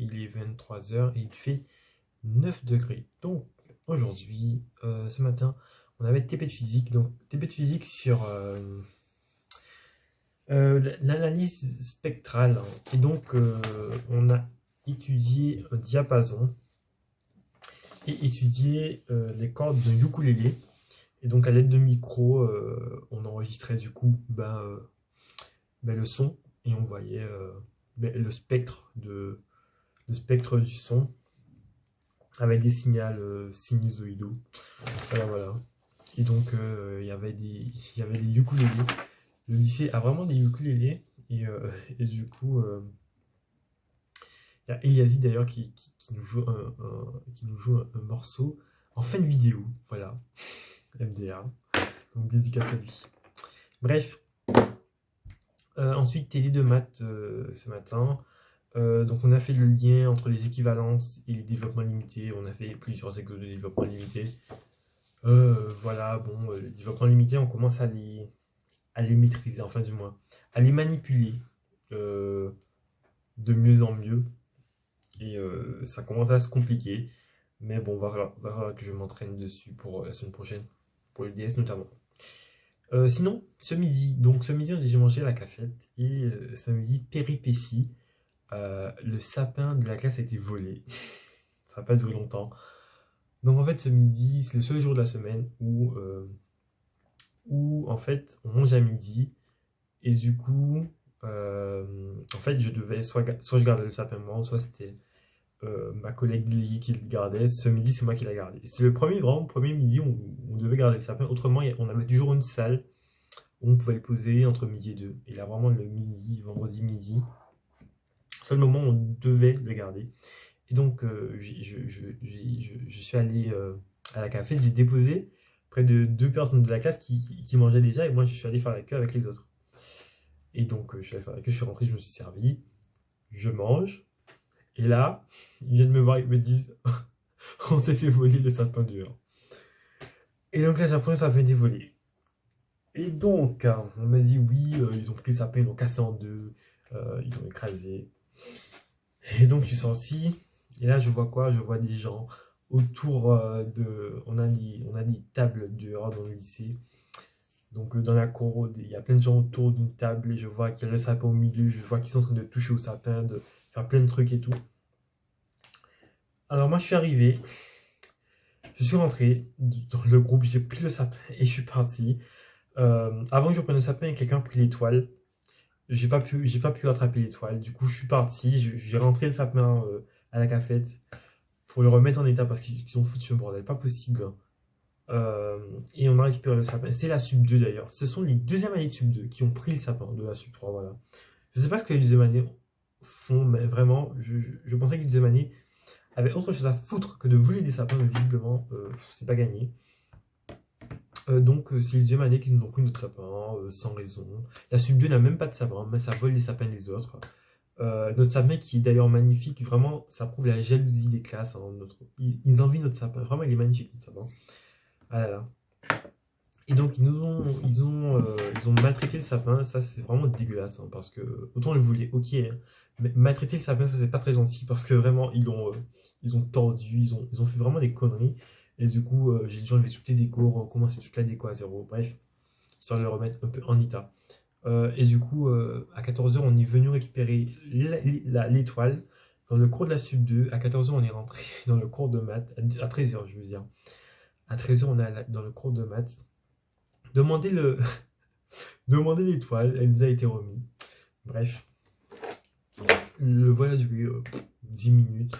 il est 23 heures et il fait 9 degrés. Donc aujourd'hui, ce matin, on avait TP de physique. Donc TP de physique sur l'analyse spectrale. Et donc on a étudié un diapason et étudié les cordes d'un ukulélé. Et donc à l'aide de micros, on enregistrait du coup le son et on voyait le spectre du son avec des signaux sinusoïdaux. Voilà. Et donc il y avait des ukulélés. Le lycée a vraiment des ukulélés et du coup il y a Eliazi d'ailleurs qui nous joue un morceau en fin de vidéo. Voilà. MDR. Donc dédicace à lui. Bref. Ensuite, TD de maths ce matin. Donc on a fait le lien entre les équivalences et les développements limités. On a fait plusieurs exos de développement limité. Voilà, bon, les développements limités, on commence à les maîtriser, enfin du moins, à les manipuler de mieux en mieux. Et ça commence à se compliquer. Mais bon, on va voir que je m'entraîne dessus pour la semaine prochaine, pour le DS notamment. Sinon, ce midi, j'ai mangé à la cafette et ce midi, péripétie, le sapin de la classe a été volé. Ça n'a pas duré longtemps. Donc en fait, ce midi, c'est le seul jour de la semaine où en fait, on mange à midi et du coup, en fait, je devais soit je gardais le sapin moi, soit c'était ma collègue Lily qui le gardait. Ce midi, c'est moi qui l'ai gardé. C'est le premier midi où on devait garder le sapin. Autrement, on avait toujours une salle où on pouvait le poser entre midi et 2. Et là, vraiment, le midi, vendredi midi, seul moment où on devait le garder. Et donc, je suis allé à la café, j'ai déposé près de 2 personnes de la classe qui mangeaient déjà, et moi, je suis allé faire la queue avec les autres. Et donc, je suis allé faire la queue, je suis rentré, je me suis servi, je mange, et là, ils viennent me voir, ils me disent on s'est fait voler le sapin dehors. Et donc là, j'apprends que ça avait été volé. Et donc, on m'a dit oui, ils ont pris le sapin, ils l'ont cassé en deux, ils l'ont écrasé. Et donc, je suis sorti, et là, je vois quoi? Je vois des gens autour de. On a des tables dehors dans le lycée. Donc, dans la cour, il y a plein de gens autour d'une table, et je vois qu'il y a le sapin au milieu, je vois qu'ils sont en train de toucher au sapin, de faire plein de trucs et tout. Alors, moi, je suis arrivé, je suis rentré dans le groupe, j'ai pris le sapin et je suis parti. Avant que je prenne le sapin, quelqu'un a pris l'étoile. J'ai pas pu rattraper l'étoile. Du coup, je suis parti. J'ai rentré le sapin à la cafette pour le remettre en état parce qu'ils ont foutu un bordel. Pas possible. Et on a récupéré le sapin. C'est la Sub 2 d'ailleurs. Ce sont les deuxièmes années de Sub 2 qui ont pris le sapin de la Sub 3. Voilà. Je sais pas ce que les deuxièmes années font, mais vraiment, je pensais que les deuxièmes années avaient autre chose à foutre que de voler des sapins, mais visiblement, c'est pas gagné. Donc c'est les deuxième année qu'ils nous ont pris notre sapin, sans raison. La Sub 2 n'a même pas de sapin, mais ça vole les sapins des autres. Notre sapin qui est d'ailleurs magnifique, vraiment ça prouve la jalousie des classes. Hein, ils envient notre sapin, vraiment il est magnifique notre sapin. Ah là là. Et donc ils ont maltraité le sapin, ça c'est vraiment dégueulasse, hein, parce que autant le voulait, ok, hein, mais maltraiter le sapin ça c'est pas très gentil parce que vraiment ils ont tordu, ils ont fait vraiment des conneries. Et du coup, j'ai dû enlever toutes les décos, recommencer toute la déco à zéro. Bref, histoire de le remettre un peu en état. Et du coup, à 14 h, on est venu récupérer l'étoile dans le cours de la Sub 2. À 14 h, on est rentré dans le cours de maths. À 13 h, je veux dire. À 13 h, on est dans le cours de maths. Demandez l'étoile, elle nous a été remise. Bref, le vol a duré 10 minutes.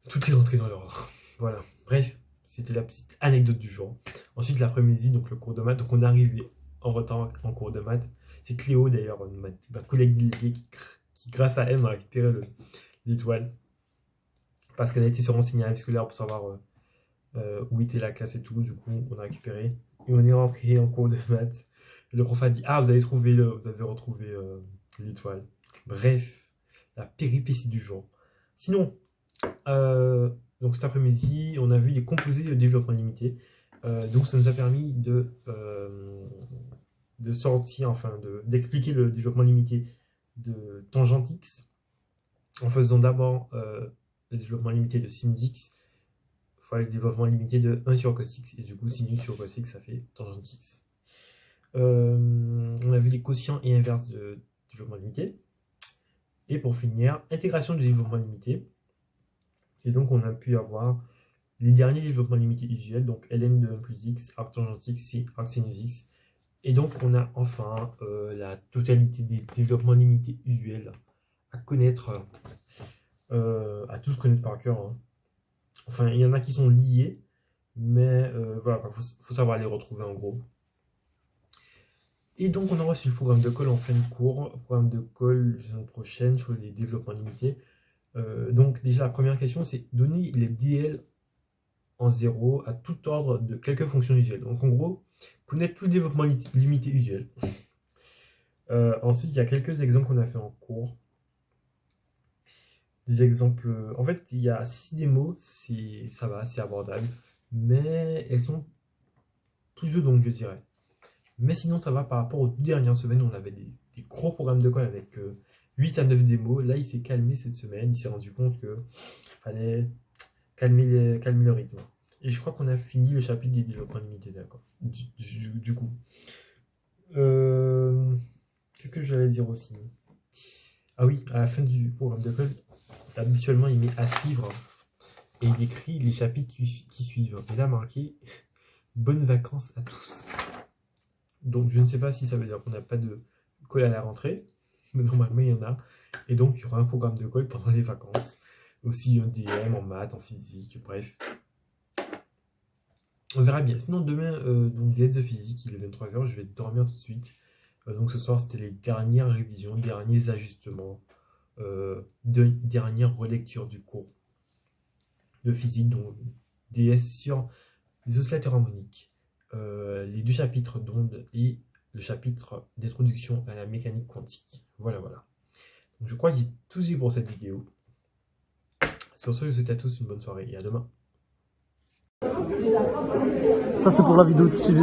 Tout est rentré dans l'ordre. Voilà. Bref, c'était la petite anecdote du jour. Ensuite, l'après-midi, donc le cours de maths. Donc, on est arrivé en retard en cours de maths. C'est Cléo, d'ailleurs, ma collègue déléguée, qui, grâce à elle, m'a récupéré l'étoile. Parce qu'elle a été se renseigner à la vie scolaire pour savoir où était la classe et tout. Du coup, on a récupéré. Et on est rentré en cours de maths. Et le prof a dit ah, vous avez retrouvé l'étoile. Bref, la péripétie du jour. Sinon, donc cet après-midi, on a vu les composés de développement limité. Donc ça nous a permis de sortir, enfin d'expliquer le développement limité de tangente x. en faisant d'abord le développement limité de sinus x fois le développement limité de 1 sur cos x. Et du coup, sinus sur cos x, ça fait tangente x. On a vu les quotients et inverses de développement limité. Et pour finir, intégration de développement limité. Et donc, on a pu avoir les derniers développements limités usuels, donc ln de 1 plus x, arc tangente x, c'est arc sinus x. Et donc, on a enfin la totalité des développements limités usuels à connaître, à tous connaître par cœur. Hein. Enfin, il y en a qui sont liés, mais voilà, faut savoir les retrouver en gros. Et donc, on a reçu le programme de colle en fin de cours, programme de colle la semaine prochaine sur les développements limités. Donc, déjà, la première question, c'est donner les DL en 0 à tout ordre de quelques fonctions usuelles. Donc, en gros, connaître tout le développement limité usuel. Ensuite, il y a quelques exemples qu'on a fait en cours. Des exemples. En fait, il y a 6 démos, ça va, c'est abordable. Mais elles sont plus de donc je dirais. Mais sinon, ça va par rapport aux 2 dernières semaines où on avait des gros programmes de colle avec 8 à 9 démos. Là, il s'est calmé cette semaine. Il s'est rendu compte qu'il fallait calmer le rythme. Et je crois qu'on a fini le chapitre des développements limités, d'accord. Du coup. Qu'est-ce que j'allais dire aussi? Ah oui, à la fin du programme de colle, habituellement, il met à suivre. Et il écrit les chapitres qui suivent. Et là, marqué bonnes vacances à tous. Donc, je ne sais pas si ça veut dire qu'on n'a pas de colle à la rentrée, mais normalement, il y en a. Et donc, il y aura un programme de colle pendant les vacances. Aussi un DM en maths, en physique, bref. On verra bien. Sinon, demain, donc DS de physique, il est 23h, je vais dormir tout de suite. Donc, ce soir, c'était les dernières révisions, derniers ajustements, dernière relecture du cours de physique, donc DS sur les oscillateurs harmoniques, les 2 chapitres d'ondes et le chapitre d'introduction à la mécanique quantique. Voilà. Donc, je crois que j'ai tout dit pour cette vidéo. Sur ce, je vous souhaite à tous une bonne soirée et à demain. Ça c'est pour la vidéo de suivi.